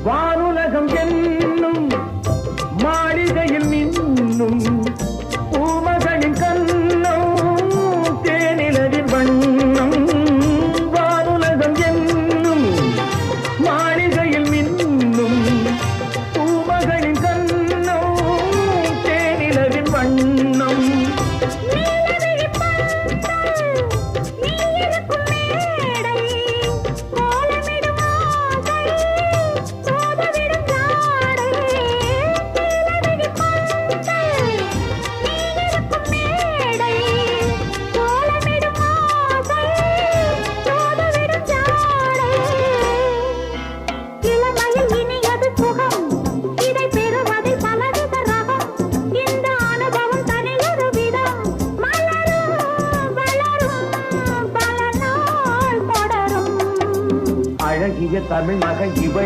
வானுலகம் என்னும் மாளிகையில் மின்னும் பூமகளின் கண்ணம் தேனிலவின் வண்ணம். வானுலகம் என்னும் மாளிகையில் மின்னும் பூமகளின் கண்ணம் தேனிலவின் வண்ணம். அழகிய தமிழ் மகன் இவள்